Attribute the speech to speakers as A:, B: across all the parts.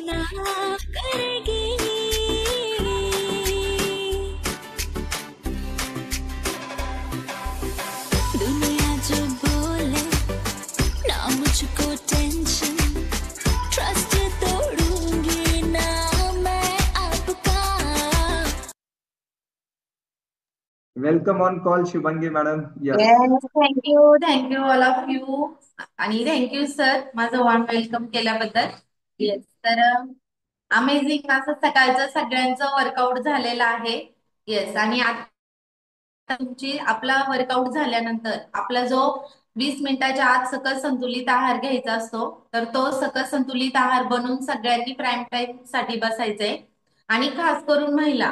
A: ना करेगी। दुनिया जो बोले ना मुझको टेंशन, ट्रस्ट तोड़ूंगी ना मैं आपका।
B: Welcome on call Shubhangi madam. Yes.
C: Yes, thank you all of you. आणि थँक्यू सर माझं वॉर्म वेलकम केल्याबद्दल. येस, तर अमेझिंग असं सकाळचं सगळ्यांचं वर्कआउट झालेलं आहे. येस, आणि आता तुमची आपला वर्कआउट झाल्यानंतर आपला जो 20 मिनिटाच्या आत सकस संतुलित आहार घ्यायचा असतो, तर तो सकस संतुलित आहार बनवून सगळ्यांनी प्राईम टाईम साठी बसायचंय. आणि खास करून महिला,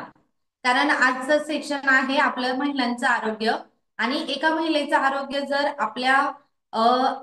C: कारण आजचं सेक्शन आहे आपलं महिलांचं आरोग्य. आणि एका महिलेचं आरोग्य जर आपल्या अ,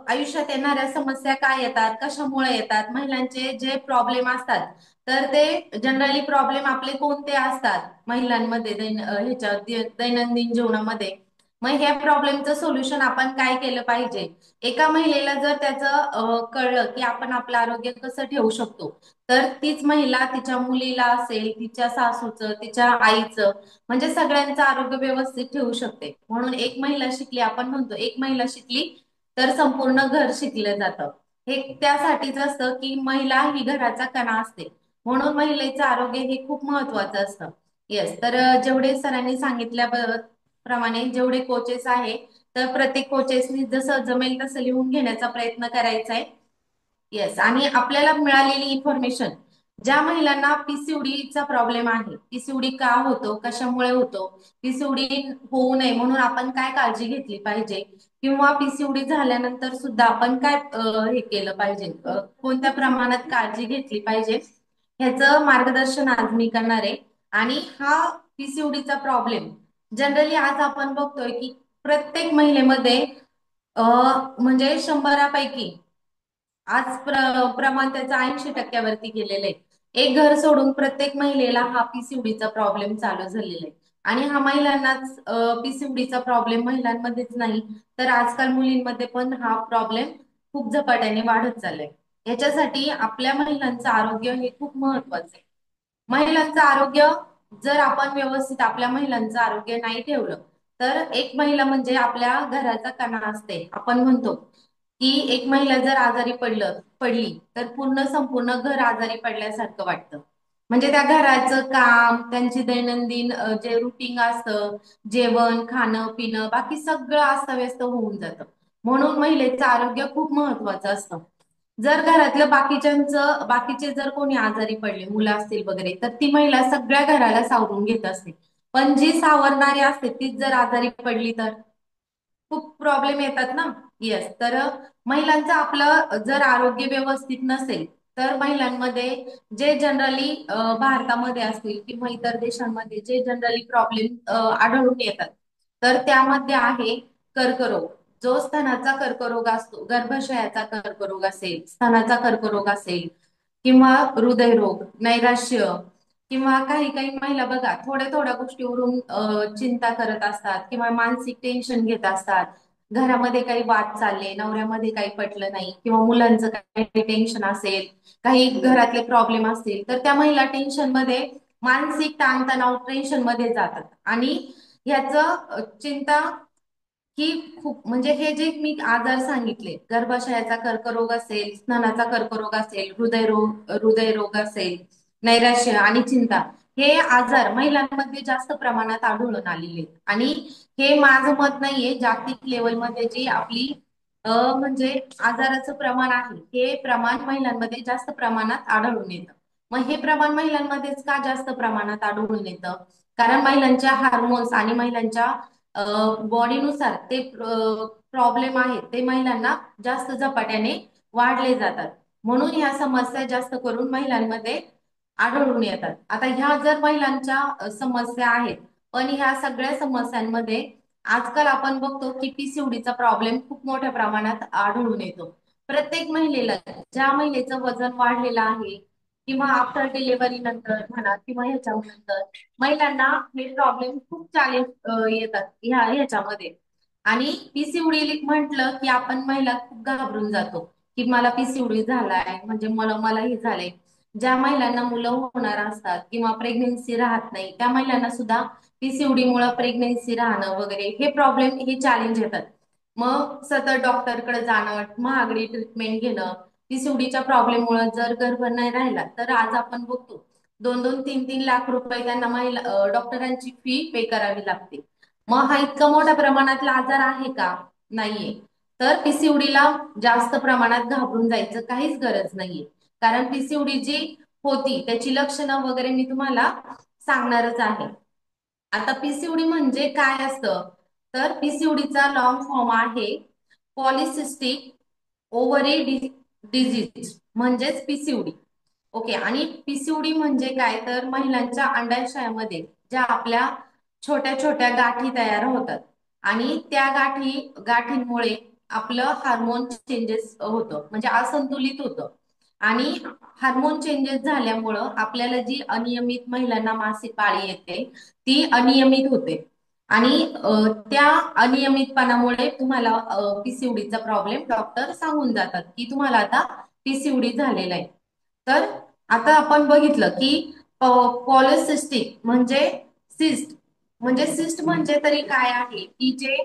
C: आयुष्यात येणाऱ्या समस्या काय येतात, कशामुळे येतात, महिलांचे जे प्रॉब्लेम असतात, तर ते जनरली प्रॉब्लेम आपले कोणते असतात महिलांमध्ये दैनंदिन जीवनामध्ये. मग ह्या प्रॉब्लेमचं सोल्युशन आपण काय केलं पाहिजे. एका महिलेला जर त्याचं कळलं की आपण आपलं आरोग्य कसं ठेवू शकतो, तर तीच महिला तिच्या मुलीला असेल, तिच्या सासूचं, तिच्या आईचं, म्हणजे सगळ्यांचं आरोग्य व्यवस्थित ठेवू शकते. म्हणून एक महिला शिकली, आपण म्हणतो एक महिला शिकली तर संपूर्ण घर शिकलं जातं. हे त्यासाठीच असतं की महिला ही घराचा कणा असते. म्हणून महिलेचं आरोग्य हे खूप महत्वाचं असतं. येस, तर जेवढे सरांनी सांगितल्या प्रमाणे जेवढे कोचेस आहे, तर प्रत्येक कोचेसनी जसं जमेल तसं लिहून घेण्याचा प्रयत्न करायचा आहे. येस, आणि आपल्याला मिळालेली इन्फॉर्मेशन, ज्या महिलांना पीसीओडीचा प्रॉब्लेम आहे, पीसीओडी का होतो, कशामुळे होतो, पीसीओडी होऊ नये म्हणून आपण काय काळजी घेतली पाहिजे, किंवा पीसीओडी झाल्यानंतर सुद्धा आपण काय हे केलं पाहिजे, कोणत्या प्रमाणात काळजी घेतली पाहिजे, ह्याचं मार्गदर्शन आज मी करणार आहे. आणि हा पीसीओडीचा प्रॉब्लेम जनरली आज आपण बघतोय की प्रत्येक महिलेमध्ये अ, म्हणजे 100पैकी आज प्रमाण त्याचं 80% गेलेलं आहे. एक घर सोडून प्रत्येक महिलेला हा पीसीओडीचा प्रॉब्लेम चालू झालेला आहे. आणि हा महिलांनाच पीसीओडीचा प्रॉब्लेम महिलांमध्येच नाही, तर आजकाल मुलींमध्ये पण हा प्रॉब्लेम खूप झपाट्याने वाढत चाललाय. याच्यासाठी आपल्या महिलांचं आरोग्य हे खूप महत्वाचं आहे. महिलांचं आरोग्य जर आपण व्यवस्थित आपल्या महिलांचं आरोग्य नाही ठेवलं, तर एक महिला म्हणजे आपल्या घराचा कणा असते. आपण म्हणतो की एक महिला जर आजारी पडली तर पूर्ण संपूर्ण घर आजारी पडल्यासारखं वाटतं. म्हणजे त्या घराचं काम, त्यांची दैनंदिन जे रुटीन असतं, जेवण, खाणं, पिणं, बाकी सगळं अस्ताव्यस्त होऊन जातं. म्हणून महिलेचं आरोग्य खूप महत्वाचं असतं. जर घरातलं बाकीचे जर कोणी आजारी पडले, मुलं असतील वगैरे, तर ती महिला सगळ्या घराला सावरून घेत असते. पण जी सावरणारी असते तीच जर आजारी पडली तर खूप प्रॉब्लेम येतात ना. येस, तर महिलांचं आपलं जर आरोग्य व्यवस्थित नसेल, तर महिलांमध्ये जे जनरली भारतामध्ये असतील किंवा इतर देशांमध्ये जे जनरली प्रॉब्लेम आढळून येतात, तर त्यामध्ये आहे कर्करोग. जो स्तनाचा कर्करोग असतो, गर्भाशयाचा कर्करोग असेल, स्तनाचा कर्करोग असेल, किंवा हृदयरोग, नैराश्य, किंवा काही काही महिला बघा थोड्या थोड्या गोष्टीवरून चिंता करत असतात किंवा मानसिक टेन्शन घेत असतात. घरामध्ये काही वाद चालले, नवऱ्यामध्ये काही पटलं नाही, किंवा मुलांचं काही टेन्शन असेल, काही घरातले प्रॉब्लेम असतील, तर त्या महिला टेन्शन मध्ये, मानसिक ताणतणाव टेन्शन मध्ये जातात. आणि ह्याचं चिंता ही खूप, म्हणजे हे जे मी आजार सांगितले, गर्भाशयाचा कर्करोग असेल, स्तनाचा कर्करोग असेल, हृदयरोग असेल, नैराश्य आणि चिंता, हे आजार महिलांमध्ये जास्त प्रमाणात आढळून आलेले आहेत. आणि हे माझं मत नाहीये, जागतिक लेवलमध्ये जी आपली म्हणजे आजाराचं प्रमाण आहे, हे प्रमाण महिलांमध्ये जास्त प्रमाणात आढळून येतं. मग हे प्रमाण महिलांमध्येच का जास्त प्रमाणात आढळून येतं, कारण महिलांच्या हार्मोन्स आणि महिलांच्या बॉडीनुसार ते प्रॉब्लेम आहेत, ते महिलांना जास्त झपाट्याने वाढले जातात. म्हणून ह्या समस्या जास्त करून महिलांमध्ये आढळून येतात. आता ह्या जर महिलांच्या समस्या आहेत, पण ह्या सगळ्या समस्यांमध्ये आजकाल आपण बघतो की पीसीओडीचा प्रॉब्लेम खूप मोठ्या प्रमाणात आढळून येतो. प्रत्येक महिलेला, ज्या महिलेचं वजन वाढलेलं आहे, किंवा आफ्टर डिलिव्हरी नंतर म्हणा किंवा ह्याच्यानंतर, महिलांना हे प्रॉब्लेम खूप येतात ह्याच्यामध्ये. आणि पीसीओडी म्हटलं की आपण महिला खूप घाबरून जातो की मला पीसीओडी झालाय म्हणजे मला मला हे झालंय. ज्या महिलांना मुलं होणार असतात किंवा प्रेग्नेन्सी राहत नाही त्या महिलांना सुद्धा पीसीओडी मुळे प्रेग्नेन्सी राहणं वगैरे हे प्रॉब्लेम हे चॅलेंज येतात. मग सतत डॉक्टरकडे जाणं, महागडी ट्रीटमेंट घेणं, पीसीओडीच्या प्रॉब्लेम मुळे जर गर्भ नाही राहिला तर आज आपण बघतो 2-2, 3-3 लाख रुपये त्यांना महिला डॉक्टरांची फी पे करावी लागते. मग हा इतका मोठ्या प्रमाणातला आजार आहे का? नाहीये. तर पीसीओडीला जास्त प्रमाणात घाबरून जायचं काहीच गरज नाहीये. कारण पीसीओडी जी होती त्याची लक्षणं वगैरे मी तुम्हाला सांगणारच आहे. आता पीसीओडी म्हणजे काय असतं? तर पीसीओडीचा लॉंग फॉर्म आहे पॉलिसिस्टिक ओव्हरी डिजीज म्हणजेच पीसीओडी. ओके. आणि पीसीओडी म्हणजे काय तर महिलांच्या अंडाशयामध्ये ज्या आपल्या छोट्या छोट्या गाठी तयार होतात आणि त्या गाठींमुळे आपलं हार्मोन चेंजेस होतं म्हणजे असंतुलित होतं. आणि हार्मोन चेंजेस झाल्यामुळं आपल्याला जी अनियमित महिलांना मासिक पाळी येते ती अनियमित होते. आणि त्या अनियमितपणामुळे तुम्हाला पीसीओडीचा प्रॉब्लेम डॉक्टर सांगून जातात की तुम्हाला आता पीसीओडी झालेला आहे. तर आता आपण बघितलं की पॉलिसिस्टिक सिस्ट म्हणजे तरी काय आहे की जे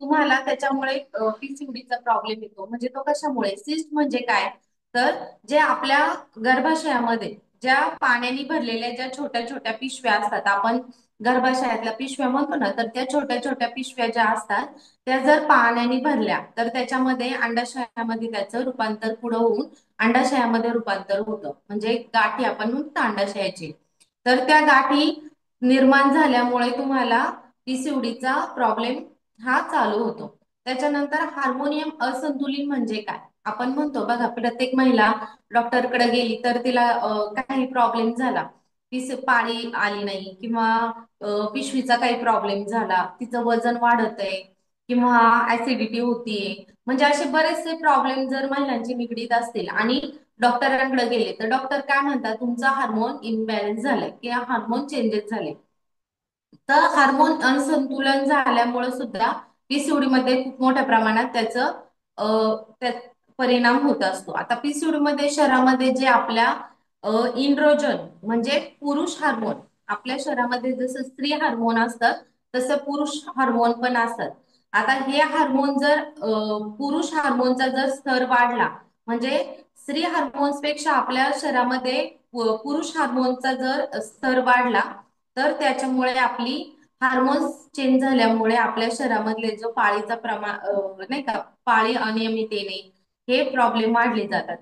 C: तुम्हाला त्याच्यामुळे पीसीओडीचा प्रॉब्लेम येतो. म्हणजे तो कशामुळे? सिस्ट म्हणजे काय तर जे आपल्या गर्भाशयामध्ये ज्या पाण्याने भरलेल्या ज्या छोट्या छोट्या पिशव्या असतात, आपण गर्भाशयातल्या पिशव्या म्हणतो ना, तर त्या छोट्या छोट्या पिशव्या ज्या असतात त्या जर पाण्याने भरल्या तर त्याच्यामध्ये अंडाशयामध्ये त्याचं रूपांतर पुढं होऊन अंडाशयामध्ये रूपांतर होतं. म्हणजे गाठी आपण म्हणतो अंडाशयाची. तर त्या गाठी निर्माण झाल्यामुळे तुम्हाला पीसीओडीचा प्रॉब्लेम हा चालू होतो. त्याच्यानंतर हार्मोनियम असंतुलित म्हणजे काय? आपण म्हणतो बघा प्रत्येक महिला डॉक्टरकडे गेली तर तिला काही प्रॉब्लेम झाला, पाळी आली नाही किंवा पिशवीचा काही प्रॉब्लेम झाला, तिचं वजन वाढत आहे किंवा ऍसिडिटी होतीये, म्हणजे असे बरेचसे प्रॉब्लेम जर महिलांची निगडीत असतील आणि डॉक्टरांकडे गेले तर डॉक्टर काय म्हणतात तुमचा हार्मोन इम्बॅलन्स झालाय किंवा हार्मोन चेंजेस झाले. तर हार्मोन असंतुलन झाल्यामुळे सुद्धा पीसीओडी मध्ये खूप मोठ्या प्रमाणात त्यात परिणाम होत असतो. आता पीसीओडी मध्ये शरीरामध्ये जे आपल्या इन्ड्रोजन म्हणजे पुरुष हार्मोन, आपल्या शरीरामध्ये जसं स्त्री हार्मोन असतात तसं पुरुष हार्मोन पण असतात. आता हे हार्मोन जर पुरुष हार्मोनचा जर स्तर वाढला म्हणजे स्त्री हार्मोन्स पेक्षा आपल्या शरीरामध्ये पुरुष हार्मोनचा जर स्तर वाढला तर त्याच्यामुळे आपली हार्मोन्स चेंज झाल्यामुळे आपल्या शरीरामधले जो पाळीचा प्रमाण नाही का पाळी अनियमित येणे हे प्रॉब्लेम वाढले जातात.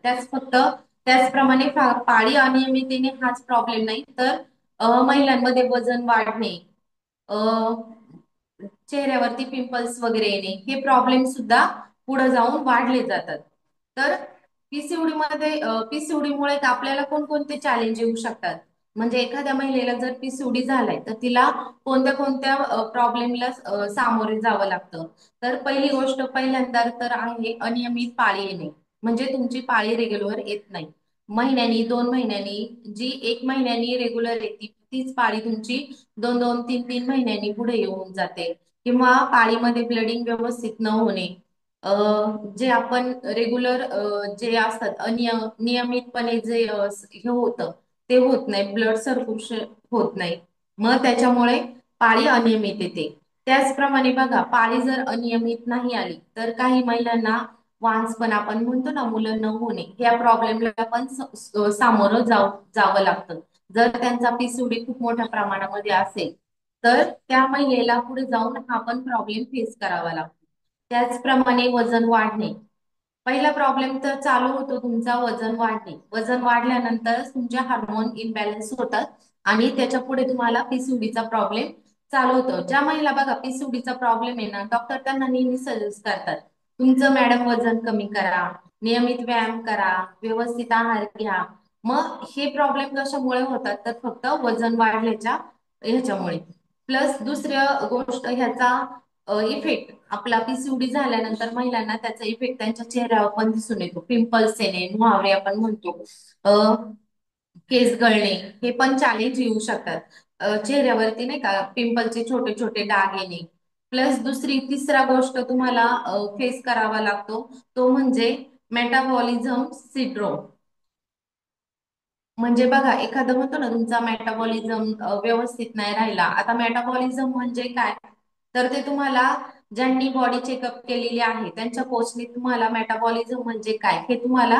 C: त्याचप्रमाणे पाळी अनियमित येणे हाच प्रॉब्लेम नाही तर महिलांमध्ये वजन वाढणे, अ, चेहऱ्यावरती पिंपल्स वगैरे येणे हे प्रॉब्लेम सुद्धा पुढे जाऊन वाढले जातात. तर पीसीओडी मुळे आपल्याला कोणकोणते चॅलेंज येऊ शकतात? म्हणजे एखाद्या महिलेला जर पीसीओडी झालाय तर तिला कोणत्या कोणत्या प्रॉब्लेमला सामोरे जावं लागतं? तर पहिली गोष्ट पहिल्यांदा तर आहे अनियमित पाळी येणे. म्हणजे तुमची पाळी रेग्युलर येत नाही. महिन्यानी 2 महिन्यांनी जी 1 महिन्यानी रेग्युलर येते तीच पाळी तुमची 2-2, 3-3 महिन्यांनी पुढे येऊन जाते. किंवा पाळीमध्ये ब्लडिंग व्यवस्थित न होणे, जे आपण रेग्युलर जे असतात नियमितपणे जे हे होतं ते होत नाही, ब्लड सर्क्युलेशन होत नाही. मग त्याच्यामुळे पाळी अनियमित येते. त्याचप्रमाणे बघा पाळी जर अनियमित नाही आली तर काही महिलांना वान्स पण आपण म्हणतो ना मुलं न होणे या प्रॉब्लेमला पण सामोरं जावं लागतं. जर त्यांचा पीसीओडी खूप मोठ्या प्रमाणामध्ये असेल तर त्या महिलेला पुढे जाऊन हा पण प्रॉब्लेम फेस करावा लागतो. त्याचप्रमाणे वजन वाढणे. पहिला प्रॉब्लेम तर चालू होतो तुमचा वजन वाढणे. वजन वाढल्यानंतरच तुमचे हार्मोन इम्बॅलन्स होतात आणि त्याच्या पुढे तुम्हाला पीसीओडीचा प्रॉब्लेम चालू होतो. ज्या महिला बघा पीसीओडीचा प्रॉब्लेम आहे ना डॉक्टर त्यांना नेहमी सजेस्ट करतात तुमचं मॅडम वजन कमी करा, नियमित व्यायाम करा, व्यवस्थित आहार घ्या. मग हे प्रॉब्लेम कशामुळे होतात तर फक्त वजन वाढल्याच्या ह्याच्यामुळे. प्लस दुसऱ्या गोष्ट ह्याचा इफेक्ट आपला पीसीओडी झाल्यानंतर महिलांना त्याचा इफेक्ट त्यांच्या चेहऱ्यावर पण दिसून येतो. पिंपल्स येणे, मुहावरे आपण म्हणतो, केस गळणे हे पण चॅलेंज येऊ शकतात. चेहऱ्यावरती नाही का पिंपलचे छोटे छोटे डाग येणे. प्लस तिसरा गोष्ट तुम्हाला फेस करावा लागतो तो म्हणजे मेटाबॉलिझम सिंड्रोम. म्हणजे बघा, एखादं म्हणतो ना तुमचा मेटाबॉलिझम व्यवस्थित नाही राहिला. आता मेटाबॉलिझम म्हणजे काय, तर ते तुम्हाला ज्यांनी बॉडी चेकअप केलेली आहे त्यांच्या कोचने तुम्हाला मेटाबॉलिझम म्हणजे काय हे तुम्हाला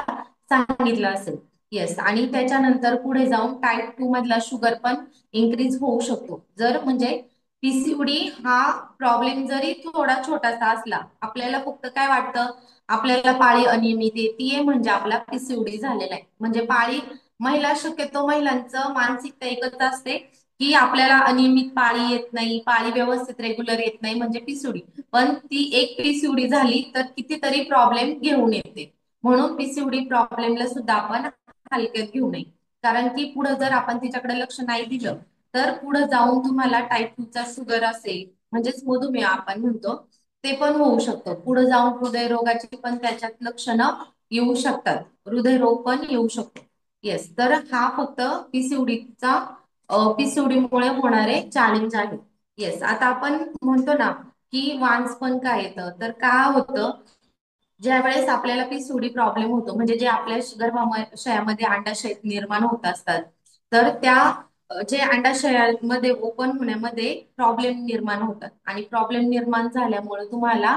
C: सांगितलं असेल. येस. आणि त्याच्यानंतर पुढे जाऊन टाईप 2 मधला शुगर पण इन्क्रीज होऊ शकतो. जर म्हणजे पीसीओडी हा प्रॉब्लेम जरी थोडा छोटासा असला, आपल्याला फक्त काय वाटतं, आपल्याला पाळी अनियमित येते म्हणजे आपला पीसीओडी झालेला आहे. म्हणजे पाळी, महिला शक्यतो महिलांचं मानसिकता एकच असते की आपल्याला अनियमित पाळी येत नाही, पाळी व्यवस्थित रेग्युलर येत नाही म्हणजे पीसीओडी. पण ती एक पीसीओडी झाली तर कितीतरी प्रॉब्लेम घेऊन येते. म्हणून पीसीओडी प्रॉब्लेमला सुद्धा आपण हलक्यात घेऊ नये. कारण की पुढे जर आपण तिच्याकडे लक्ष नाही दिलं तर पुढे जाऊन तुम्हाला टाईप 2 चा शुगर असेल, म्हणजेच मधुमेह आपण म्हणतो, ते पण होऊ शकतं. पुढे जाऊन हृदयरोगाची पण त्याच्यात लक्षणं येऊ शकतात. हृदयरोग पण येऊ शकतो. येस. तर हा फक्त पीसीओडीचा पीसीओडीमुळे होणारे चॅलेंज आहे. येस. आता आपण म्हणतो ना की वांस पण काय येतं, तर काय होतं, ज्या वेळेस आपल्याला पीसीओडी प्रॉब्लेम होतो, म्हणजे जे आपल्या गर्भाशयामध्ये अंडाशय निर्माण होत असतात, तर त्या जे अंडाशयामध्ये ओपन होण्यामध्ये प्रॉब्लेम निर्माण होतात. आणि प्रॉब्लेम निर्माण झाल्यामुळे तुम्हाला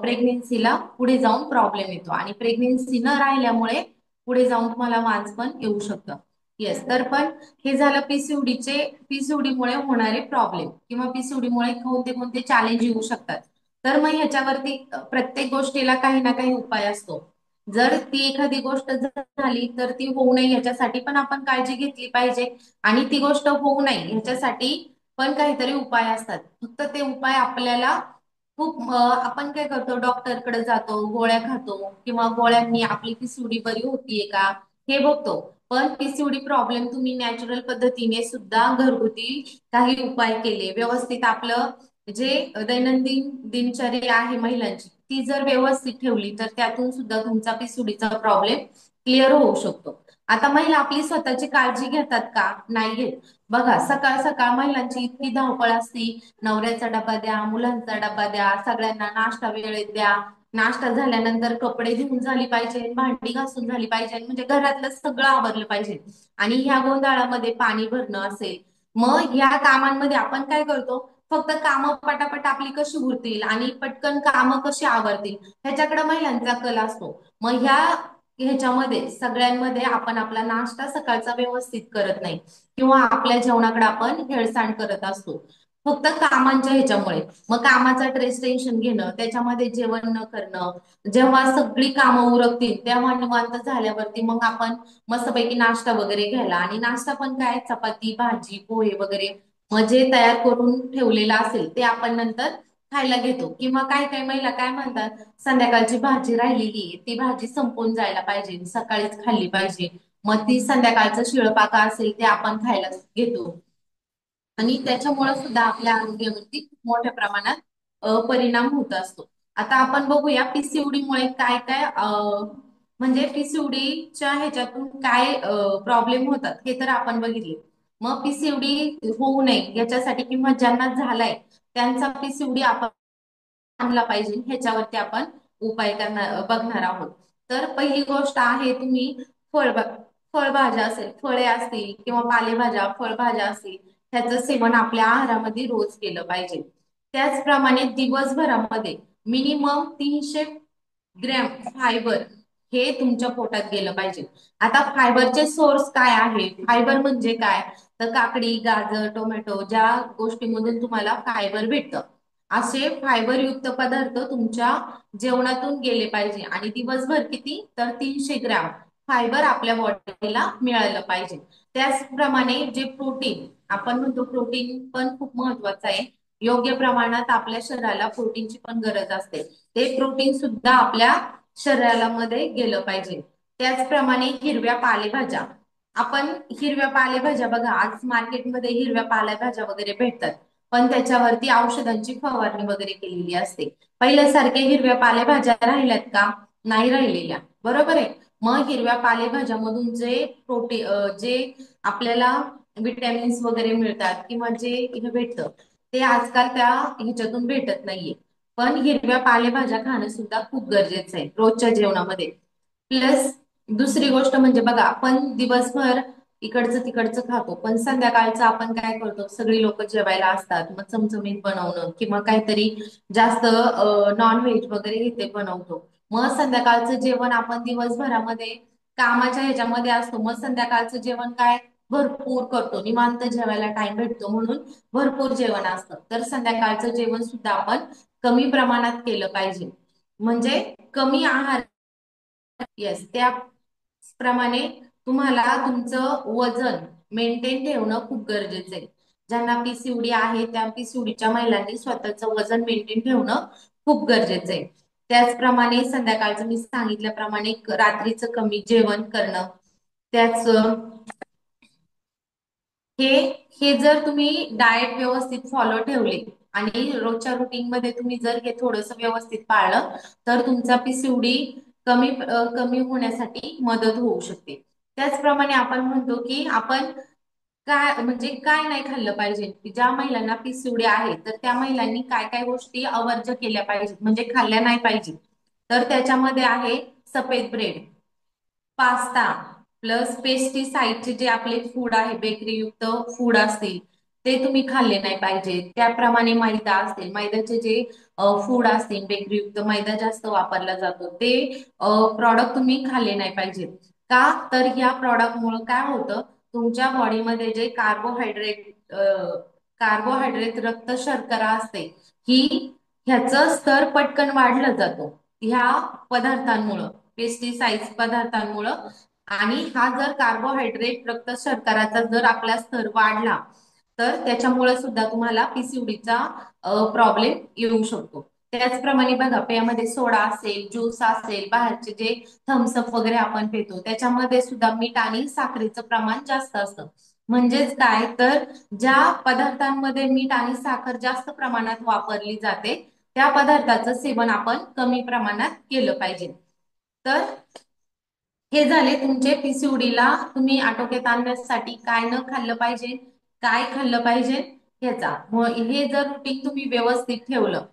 C: प्रेग्नेन्सीला पुढे जाऊन प्रॉब्लेम येतो. आणि प्रेग्नेन्सी न राहिल्यामुळे पुढे जाऊन तुम्हाला वांस पण येऊ शकतं. येस. तर पण हे झालं पीसीओडीमुळे होणारे प्रॉब्लेम किंवा पीसीओडीमुळे कोणते कोणते चॅलेंज येऊ शकतात. तर मग ह्याच्यावरती प्रत्येक गोष्टीला काही ना काही उपाय असतो. जर ती एखादी गोष्ट झाली तर ती होऊ नये ह्याच्यासाठी पण आपण काळजी घेतली पाहिजे. आणि ती गोष्ट होऊ नये ह्याच्यासाठी पण काहीतरी उपाय असतात. फक्त ते उपाय आपल्याला खूप आपण काय करतो, डॉक्टरकडे जातो, गोळ्या खातो किंवा गोळ्यांनी आपली पीसीओडी बरी होतीये का हे बघतो. पण पीसीओडी प्रॉब्लेम तुम्ही नॅचरल पद्धतीने सुद्धा घरगुती काही उपाय केले, व्यवस्थित आपलं जे दैनंदिन दिनचर्या आहे महिलांची ती जर व्यवस्थित ठेवली तर त्यातून सुद्धा तुमचा पीसीओडीचा प्रॉब्लेम क्लिअर होऊ शकतो. आता महिला आपली स्वतःची काळजी घेतात का, नाही घेत. बघा, सकाळ सकाळ महिलांची इतकी धावपळ असती, नवऱ्याचा डबा द्या, मुलांचा डबा द्या, सगळ्यांना नाश्ता वेळेत द्या, नाश्ता झाल्यानंतर कपडे धुवून झाली पाहिजे, भांडी घासून झाली पाहिजे, म्हणजे घरातलं सगळं आवरलं पाहिजे. आणि ह्या गोंधळामध्ये पाणी भरणं असेल, मग ह्या कामांमध्ये आपण काय करतो, फक्त कामं पटापट आपली कशी उरतील आणि पटकन कामं कशी आवरतील ह्याच्याकडे महिलांचा कल असतो. मग ह्याच्यामध्ये सगळ्यांमध्ये आपण आपला नाश्ता सकाळचा व्यवस्थित करत नाही किंवा आपल्या जेवणाकडे आपण हेळसांड करत असतो फक्त कामांच्या ह्याच्यामुळे. मग कामाचा टेन्शन घेणं, त्याच्यामध्ये जेवण न करणं, जेव्हा सगळी कामं उरकतील तेव्हा निवांत झाल्यावरती मग आपण मस्तपैकी नाश्ता वगैरे घ्यायला, आणि नाश्ता पण काय, चपाती भाजी पोहे वगैरे मग जे तयार करून ठेवलेलं असेल ते आपण नंतर खायला घेतो. किंवा काही काही महिला काय म्हणतात, संध्याकाळची भाजी राहिलेली ती भाजी संपून जायला पाहिजे, सकाळीच खाल्ली पाहिजे, मग ती संध्याकाळचं शिळपाका असेल ते आपण खायला घेतो. आणि त्याच्यामुळे सुद्धा आपल्या आरोग्यावरती खूप मोठ्या प्रमाणात परिणाम होत असतो. आता आपण बघूया पीसीओडी मुळे काय काय म्हणजे पीसीओडीच्या ह्याच्यातून काय प्रॉब्लेम होतात हे तर आपण बघितले. मग पीसीओडी होऊ नये याच्यासाठी किंवा ज्यांना झालाय त्यांचा पीसीओडी आपण आणला पाहिजे ह्याच्यावरती आपण उपाय करणार बघणार आहोत. तर पहिली गोष्ट आहे, तुम्ही फळ फळभाज्या असेल, फळे असतील किंवा पालेभाज्या फळभाज्या असतील ह्याचं सेवन आपल्या आहारामध्ये रोज केलं पाहिजे. त्याचप्रमाणे दिवसभरामध्ये मिनिमम 300 ग्रॅम फायबर हे तुमच्या पोटात गेलं पाहिजे. आता फायबरचे सोर्स काय आहे, फायबर म्हणजे काय, तर काकडी, गाजर, टोमॅटो ज्या गोष्टीमधून तुम्हाला फायबर भेटतं असे फायबर युक्त पदार्थ तुमच्या जेवणातून गेले पाहिजे. आणि दिवसभर किती, तर 300 ग्रॅम फायबर आपल्या बॉडीला मिळालं पाहिजे. त्याचप्रमाणे जे प्रोटीन आपण म्हणतो, प्रोटीन पण खूप महत्वाचं आहे. योग्य प्रमाणात आपल्या शरीराला प्रोटीनची पण गरज असते, ते प्रोटीन सुद्धा आपल्या शरीराला मध्ये गेलं पाहिजे. त्याचप्रमाणे हिरव्या पालेभाज्या, आपण हिरव्या पालेभाज्या बघा, आज मार्केटमध्ये हिरव्या पालेभाज्या वगैरे भेटतात पण त्याच्यावरती औषधांची फवारणी वगैरे केलेली असते. पहिल्यासारख्या हिरव्या पालेभाज्या राहिल्यात का, नाही राहिलेल्या, बरोबर आहे. मग हिरव्या पालेभाज्यामधून जे जे आपल्याला विटॅमिन्स वगैरे मिळतात किंवा जे हे भेटतं ते आजकाल त्या ह्याच्यातून भेटत नाहीये. पण हिरव्या पालेभाज्या खाणं सुद्धा खूप गरजेचं आहे रोजच्या जेवणामध्ये. प्लस दुसरी गोष्ट म्हणजे बघा, आपण दिवसभर इकडचं तिकडचं खातो. पण संध्याकाळचं आपण काय करतो, सगळी लोक जेवायला असतात, मग चमचमीत बनवणं किंवा काहीतरी जास्त नॉनव्हेज वगैरे इथे बनवतो. मग संध्याकाळचं जेवण आपण दिवसभरामध्ये कामाच्या ह्याच्यामध्ये असतो, मग संध्याकाळचं जेवण काय भरपूर करतो, निवांत जेवायला टाइम भेटतो म्हणून भरपूर जेवण असतं. तर संध्याकाळचं जेवण सुद्धा आपण कमी प्रमाणात केलं पाहिजे, म्हणजे कमी आहार. येस, त्याप्रमाणे तुम्हाला तुमचं वजन मेंटेन ठेवणं खूप गरजेचं आहे. ज्यांना पीसीओडी आहे त्या पीसीओडीच्या महिलांनी स्वतःचं वजन मेंटेन ठेवणं खूप गरजेचं आहे. त्याचप्रमाणे संध्याकाळचं मी सांगितल्याप्रमाणे रात्रीचं कमी जेवण करणं. त्याच हे हे जर तुम्ही डाएट व्यवस्थित फॉलो ठेवले आणि रोजच्या रुटीन मध्ये तुम्ही जर हे थोडंसं व्यवस्थित पाळलं तर तुमचा पीसीओडी कमी होण्यासाठी मदत होऊ शकते. त्याचप्रमाणे आपण म्हणतो की आपण काय म्हणजे काय नाही खाल्लं पाहिजे. ज्या महिलांना पीसीओडी आहे तर त्या महिलांनी काय काय गोष्टी अवर्ज्य केल्या पाहिजेत, म्हणजे खाल्ल्या नाही पाहिजे. तर त्याच्यामध्ये आहे सफेद ब्रेड, पास्ता प्लस पेस्टिसाइडचे जे आपले फूड आहे, बेकरी युक्त फूड असतील ते तुम्ही खाल्ले नाही पाहिजे. त्याप्रमाणे मैदा असतील, मैद्याचे जे फूड असतील बेकरी युक्त मैदा जास्त वापरला जातो ते प्रॉडक्ट तुम्ही खाल्ले नाही पाहिजेत. का तर ह्या प्रॉडक्टमुळे काय होतं, तुमच्या बॉडीमध्ये जे कार्बोहायड्रेट रक्त शर्करा असते ही ह्याचं स्तर पटकन वाढलं जातो ह्या पदार्थांमुळं, पेस्टिसाइड पदार्थांमुळं. आणि हा जर कार्बोहायड्रेट रक्त शर्कराचा जर आपला स्तर वाढला तर त्याच्यामुळे सुद्धा तुम्हाला पीसीओडीचा प्रॉब्लेम येऊ शकतो. त्याचप्रमाणे बघा, पेयामध्ये सोडा असेल, ज्यूस असेल, बाहेरचे जे थम्सअप वगैरे आपण पितो त्याच्यामध्ये सुद्धा मीठ आणि साखरेचं प्रमाण जास्त असतं. म्हणजेच काय तर ज्या पदार्थांमध्ये मीठ आणि साखर जास्त प्रमाणात वापरली जाते त्या पदार्थाचं सेवन आपण कमी प्रमाणात केलं पाहिजे. तर हे झाले तुमचे पीसीओडीला तुम्ही आटोक्यात आणण्यासाठी काय न खाल्लं पाहिजे, काय खाल्लं पाहिजे ह्याचा. हे जर रुटीन तुम्ही व्यवस्थित ठेवलं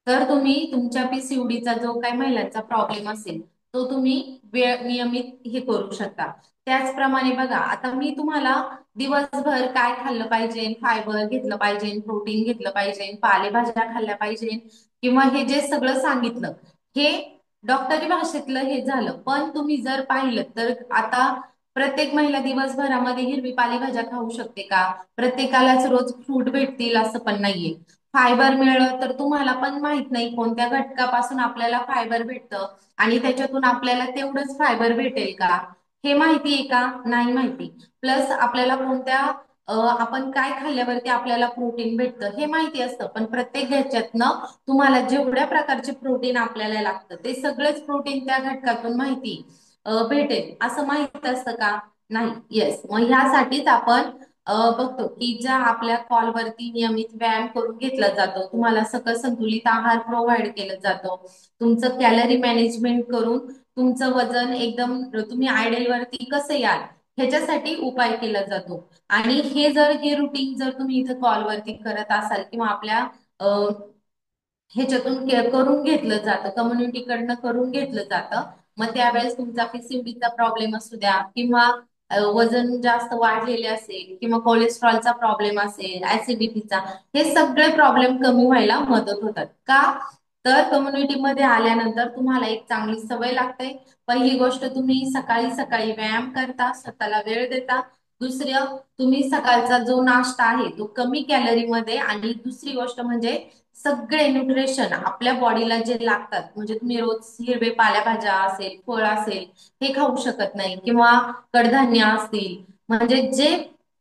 C: तर तुम्ही तुमच्या पीसीओडीचा जो काही महिलांचा प्रॉब्लेम असेल तो तुम्ही नियमित हे करू शकता. त्याचप्रमाणे बघा, आता मी तुम्हाला दिवसभर काय खाल्लं पाहिजे, फायबर घेतलं पाहिजे, प्रोटीन घेतलं पाहिजे, पालेभाज्या खाल्ल्या पाहिजे किंवा हे जे सगळं सांगितलं हे डॉक्टरी भाषेतलं हे झालं. पण तुम्ही जर पाहिलं तर आता प्रत्येक महिला दिवसभरामध्ये हिरवी पालेभाज्या खाऊ शकते का? प्रत्येकालाच रोज फ्रूट भेटतील असं पण नाहीये. फायबर मिळलं तर तुम्हाला पण माहित नाही कोणत्या घटकापासून आपल्याला फायबर भेटतं आणि त्याच्यातून आपल्याला तेवढंच फायबर भेटेल का हे माहिती आहे का? नाही माहिती. प्लस आपल्याला आपण काय खाल्ल्यावरती आपल्याला प्रोटीन भेटतं हे माहिती असतं, पण प्रत्येक ह्याच्यातनं तुम्हाला जेवढ्या प्रकारचे प्रोटीन आपल्याला लागतं ते सगळेच प्रोटीन त्या घटकातून माहिती भेटेल असं माहित असतं का? नाही. येस, मग ह्यासाठीच आपण बघतो की ज्या आपल्या कॉलवरती नियमित व्यायाम करून घेतला जातो, तुम्हाला सकस संतुलित आहार प्रोव्हाइड केला जातो, तुमचं कॅलरी मॅनेजमेंट करून तुमचं वजन एकदम तुम्ही आयडियल वरती कसं याल ह्याच्यासाठी उपाय केला जातो. आणि हे रुटीन जर तुम्ही इथं कॉलवरती करत असाल किंवा आपल्या ह्याच्यातून करून घेतलं जातं, कम्युनिटीकडनं करून घेतलं जातं, मग त्यावेळेस तुमचा पीसीओडीचा प्रॉब्लेम असू द्या किंवा वजन जास्त वाढलेले असेल किंवा कोलेस्ट्रॉलचा प्रॉब्लेम असेल, ऍसिडिटीचा, हे सगळे प्रॉब्लेम कमी व्हायला मदत होतात. का तर कम्युनिटीमध्ये आल्यानंतर तुम्हाला एक चांगली सवय लागते. पहिली गोष्ट, तुम्ही सकाळी सकाळी व्यायाम करता, स्वतःला वेळ देता. दुसरं, तुम्ही सकाळचा जो नाश्ता आहे तो कमी कॅलरीमध्ये, आणि दुसरी गोष्ट म्हणजे सगळे न्यूट्रिशन आपल्या बॉडीला जे लागतात, म्हणजे तुम्ही रोज हिरवे पालेभाज्या असेल, फळ असेल हे खाऊ शकत नाही किंवा कडधान्य असतील, म्हणजे जे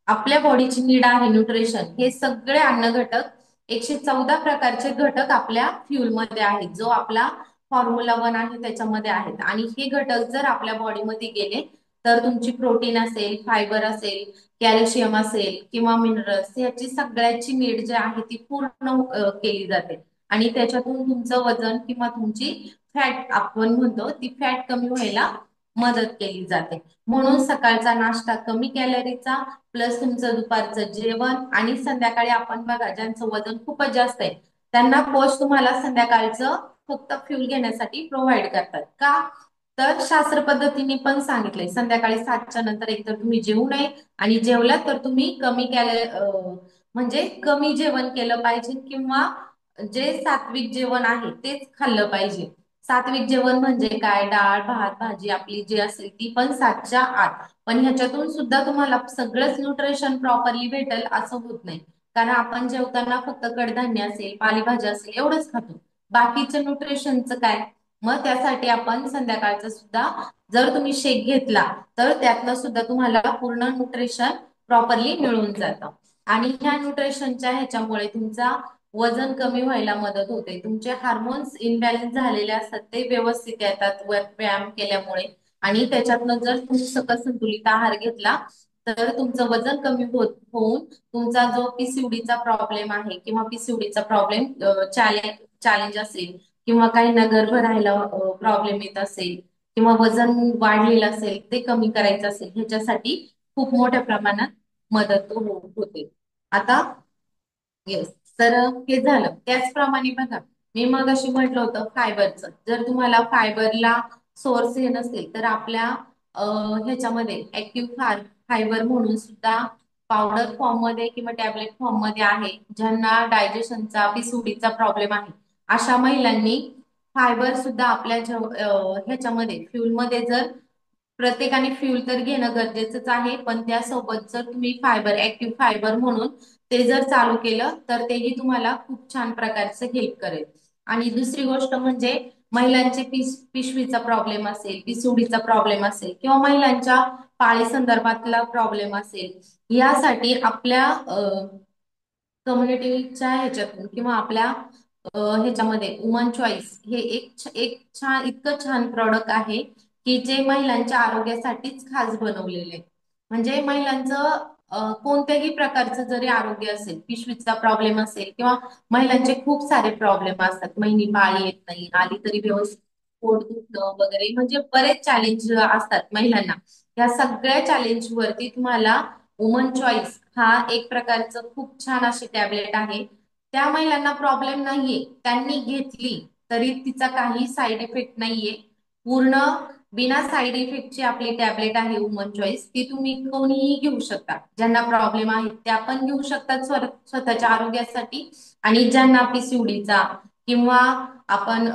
C: आपल्या बॉडीची नीड आहे न्यूट्रिशन, हे सगळे अन्न घटक 114 प्रकारचे घटक आपल्या फ्युलमध्ये आहेत, जो आपला फॉर्म्युला 1 आहे त्याच्यामध्ये आहेत. आणि हे घटक जर आपल्या बॉडीमध्ये गेले तर तुमची प्रोटीन असेल, फायबर असेल, कॅल्शियम असेल किंवा मिनरल्स, याची सगळ्याची नीड जी आहे ती पूर्ण केली जाते. आणि त्याच्यातून तुमचं वजन किंवा तुमची फॅट आपण म्हणतो ती फॅट कमी व्हायला मदत केली जाते. म्हणून सकाळचा नाश्ता कमी कॅलरीचा, प्लस तुमचं दुपारचं जेवण, आणि संध्याकाळी आपण बघा ज्यांचं वजन खूपच जास्त आहे त्यांना कोच तुम्हाला संध्याकाळचं फक्त फ्यूल घेण्यासाठी प्रोव्हाइड करतात. का तर शास्त्र पद्धतीने पण सांगितलंय संध्याकाळी 7च्या नंतर एकतर तुम्ही जेवू नये आणि जेवलात तर तुम्ही म्हणजे कमी जेवण केलं पाहिजे किंवा जे सात्विक जेवण आहे तेच खाल्लं पाहिजे. सात्विक जेवण म्हणजे काय? डाळ, भात, भाजी आपली जी असेल ती पण 7च्या आत. पण ह्याच्यातून सुद्धा तुम्हाला सगळंच न्यूट्रिशन प्रॉपरली भेटेल असं होत नाही. कारण आपण जेवताना फक्त कडधान्य असेल, पालेभाज्या असेल एवढंच खातो. बाकीचं न्यूट्रिशनचं काय? मग त्यासाठी आपण संध्याकाळचं सुद्धा जर तुम्ही शेक घेतला तर त्यातनं सुद्धा तुम्हाला पूर्ण न्यूट्रिशन प्रॉपरली मिळून जातं. आणि ह्या न्यूट्रिशनच्या ह्याच्यामुळे तुमचा वजन कमी व्हायला मदत होते. तुमचे हार्मोन्स इनबॅलन्स झालेले असतात ते व्यवस्थित येतात व्यायाम केल्यामुळे. आणि त्याच्यातनं जर तुम्ही सकस संतुलित आहार घेतला तर तुमचं वजन कमी होऊन तुमचा जो पीसीओडीचा प्रॉब्लेम आहे किंवा पीसीओडीचा प्रॉब्लेम चॅलेंज असेल किंवा काहींना गर्भ राहायला प्रॉब्लेम येत असेल किंवा वजन वाढलेलं असेल ते कमी करायचं असेल ह्याच्यासाठी खूप मोठ्या प्रमाणात मदत होते. आता येस, तर हे झालं. त्याचप्रमाणे बघा मी मग अशी म्हटलं होतं फायबरचं. जर तुम्हाला फायबरला सोर्स हे नसेल तर आपल्या ह्याच्यामध्ये ऍक्टिव्ह फायबर म्हणून सुद्धा पावडर फॉर्म मध्ये किंवा टॅबलेट फॉर्म मध्ये आहे. ज्यांना डायजेशनचा पीसीओडीचा प्रॉब्लेम आहे अशा महिलांनी फायबर सुद्धा आपल्या ह्याच्यामध्ये फ्युल मध्ये जर प्रत्येकाने फ्युल तर घेणं गरजेचंच आहे. पण त्यासोबत जर तुम्ही फायबर ऍक्टिव्ह फायबर म्हणून ते जर चालू केलं तर तेही तुम्हाला खूप छान प्रकारचं हेल्प करेल. आणि दुसरी गोष्ट म्हणजे महिलांचे पिशवीचा प्रॉब्लेम असेल, पीसीओडीचा प्रॉब्लेम असेल किंवा महिलांच्या पाळी संदर्भातला प्रॉब्लेम असेल यासाठी आपल्या कम्युनिटीच्या ह्याच्यातून किंवा आपल्या ह्याच्यामध्ये वुमन चॉईस हे एक छान इतकं छान प्रॉडक्ट आहे की जे महिलांच्या आरोग्यासाठीच खास बनवलेले आहे. म्हणजे महिलांचं कोणत्याही प्रकारचं जरी आरोग्य असेल, पिशवीचा प्रॉब्लेम असेल किंवा महिलांचे खूप सारे प्रॉब्लेम असतात. महिनी पाळी येत नाही, आली तरी व्यवस्थित पोट दुखणं वगैरे म्हणजे बरेच चॅलेंज असतात महिलांना. या सगळ्या चॅलेंज वरती तुम्हाला वुमन चॉईस हा एक प्रकारचं खूप छान अशी टॅबलेट आहे. त्या महिलांना प्रॉब्लेम नाहीये, त्यांनी घेतली तरी तिचा काही साईड इफेक्ट नाहीये. पूर्ण बिना साईड इफेक्टची आपली टॅबलेट आहे वुमन चॉईस. ती तुम्ही कोणीही घेऊ शकता. ज्यांना प्रॉब्लेम आहे त्या पण घेऊ शकतात स्वतःच्या आरोग्यासाठी. आणि ज्यांना पीसीओडीचा किंवा आपण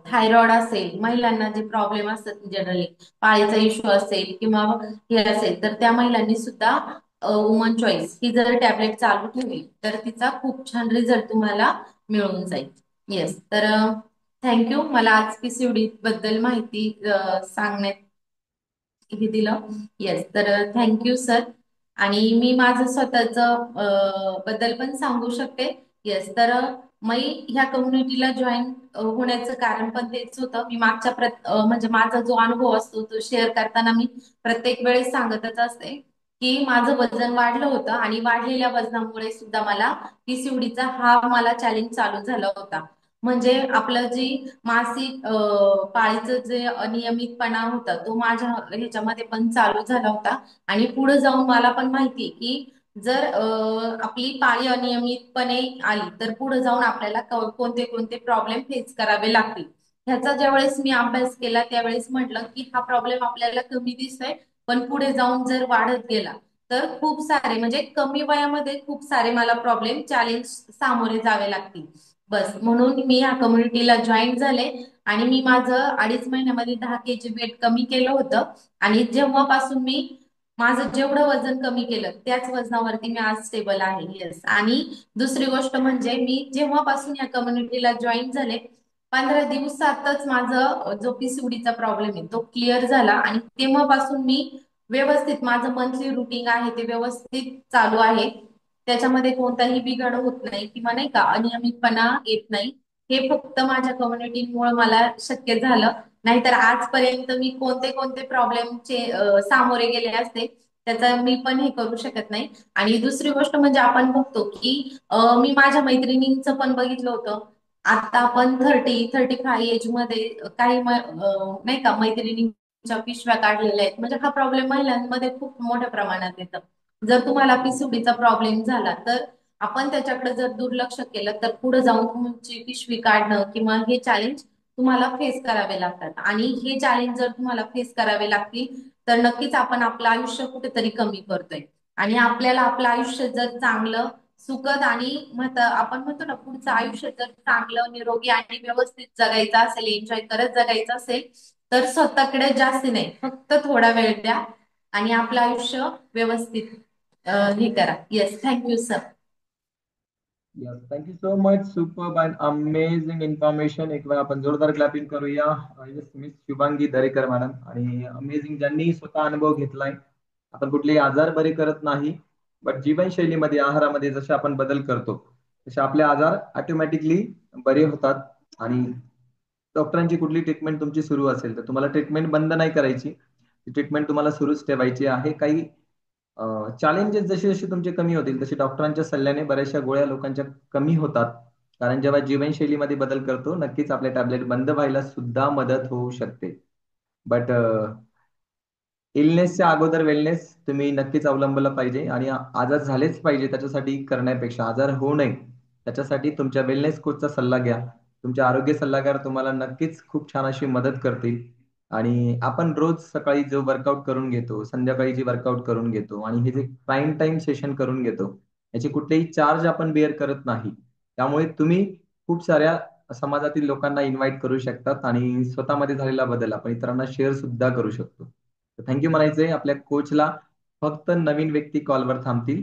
C: थायरॉइड असेल, महिलांना जे प्रॉब्लेम असतात जनरली पाळीचा इश्यू असेल किंवा हे असेल तर त्या महिलांनी सुद्धा वुमन चॉईस ही जर टॅबलेट चालू ठेवली तर तिचा खूप छान रिझल्ट तुम्हाला मिळून जाईल. येस, तर थँक्यू मला आज पीसीओडी बद्दल माहिती सांगण्यात हे दिलं. येस, तर थँक्यू सर. आणि मी माझं स्वतःच बद्दल पण सांगू शकते. येस, तर मी ह्या कम्युनिटीला जॉईन होण्याचं कारण पण तेच होतं. मी म्हणजे माझा जो अनुभव असतो तो शेअर करताना मी प्रत्येक वेळेस सांगतच असते की माझं वजन वाढलं होतं आणि वाढलेल्या वजनामुळे सुद्धा मला पीसीओडीचा हा मला चॅलेंज चालू झाला होता. म्हणजे आपलं जी मासिक पाळीचं जे अनियमितपणा होता तो माझ्या ह्याच्यामध्ये पण चालू झाला होता. आणि पुढे जाऊन मला पण माहिती की जर आपली पाळी अनियमितपणे आली तर पुढे जाऊन आपल्याला कोणते कोणते प्रॉब्लेम फेस करावे लागतील. ह्याचा ज्यावेळेस मी अभ्यास केला त्यावेळेस म्हटलं की हा प्रॉब्लेम आपल्याला कमी दिसतोय पण पुढे जाऊन जर वाढत गेला तर खूप सारे म्हणजे कमी वयामध्ये खूप सारे मला प्रॉब्लेम चॅलेंज सामोरे जावे लागतील. बस म्हणून मी या कम्युनिटीला जॉईन झाले आणि मी माझं 2.5 महिन्यामध्ये 10 kg वेट कमी केलं होतं. आणि जेव्हापासून मी माझं जेवढं वजन कमी केलं त्याच वजनावरती मी आज स्टेबल आहे. येस, आणि दुसरी गोष्ट म्हणजे मी जेव्हापासून या कम्युनिटीला जॉईन झाले 15 दिवसातच माझं जो पीसीओडीचा प्रॉब्लेम आहे तो क्लिअर झाला. आणि तेव्हापासून मी व्यवस्थित माझं मंथली रुटीन आहे ते व्यवस्थित चालू आहे. त्याच्यामध्ये कोणताही बिघाड होत नाही किंवा नाही का अनियमितपणा येत नाही. हे फक्त माझ्या कम्युनिटीमुळे मला शक्य झालं. नाहीतर आजपर्यंत मी कोणते कोणते प्रॉब्लेमचे सामोरे गेले असते त्याचा मी पण हे करू शकत नाही. आणि दुसरी गोष्ट म्हणजे आपण बघतो की मी माझ्या मैत्रिणींचं पण बघितलं होतं. आता आपण 30-35 एज मध्ये काही नाही का मैत्रिणींच्या पिशव्या काढलेल्या आहेत. म्हणजे हा प्रॉब्लेम महिलांमध्ये खूप मोठ्या प्रमाणात येतं. जर तुम्हाला पीसीओडीचा प्रॉब्लेम झाला तर आपण त्याच्याकडे जर दुर्लक्ष केलं तर पुढे जाऊन तुमची पिशवी काढणं किंवा हे चॅलेंज तुम्हाला फेस करावे लागतात आणि हे चॅलेंज जर तुम्हाला फेस करावे लागतील तर नक्कीच आपण आपलं आयुष्य कुठेतरी कमी करतोय. आणि आपल्याला आपलं आयुष्य जर चांगलं सुखद आणि आपण म्हणतो ना पुढचं आयुष्य जर चांगलं निरोगी आणि व्यवस्थित जगायचं असेल, एन्जॉय करत जगायचं असेल तर स्वतःकडे जास्त नाही, फक्त थोडा वेळ द्या आणि आपलं आयुष्य व्यवस्थित हे करा. Yes, thank you sir.
B: Yes, thank you so much. Superb and amazing information. एक वेळा आपण जोरदार क्लॅपिंग करूया. Yes, miss Shubhangi Darekar madam आणि अमेझिंग ज्यांनी स्वतः अनुभव घेतलाय. आपण कुठलेही आजार बरे करत नाही, बट जीवनशैलीमध्ये आहारामध्ये जसे आपण बदल करतो तसे आपले आजार ऑटोमॅटिकली बरे होतात. आणि डॉक्टरांची कुठली ट्रीटमेंट तुमची सुरू असेल तर तुम्हाला ट्रीटमेंट बंद नाही करायची, ट्रीटमेंट तुम्हाला सुरूच ठेवायची आहे. काही चॅलेंजेस जसे जसे तुमचे कमी होतील तसे डॉक्टरांच्या सल्ल्याने बऱ्याचशा गोळ्या लोकांच्या कमी होतात. कारण जेव्हा जीवनशैलीमध्ये बदल करतो नक्कीच आपल्या टॅबलेट बंद व्हायला सुद्धा मदत होऊ शकते. बट इलनेसच्या अगोदर वेलनेस तुम्ही नक्कीच अवलंबलं पाहिजे आणि आजार झालेच पाहिजे त्याच्यासाठी करण्यापेक्षा आजार होऊ नये त्याच्यासाठी तुमच्या वेलनेस कोचचा सल्ला घ्या. तुमचे आरोग्य सल्लागार तुम्हाला नक्कीच खूप छान अशी मदत करतील. आणि आपण रोज सकाळी जो वर्कआउट करून घेतो, संध्याकाळी जी वर्कआउट करून घेतो आणि हे जे प्राईम टाइम सेशन करून घेतो, याचे कुठलेही चार्ज आपण बेअर करत नाही. त्यामुळे तुम्ही खूप साऱ्या समाजातील लोकांना इन्व्हाइट करू शकतात आणि स्वतःमध्ये झालेला बदल आपण इतरांना शेअर सुद्धा करू शकतो. थँक्यू म्हणायचंय आपल्या कोचला. फक्त नवीन व्यक्ती कॉलवर थांबतील.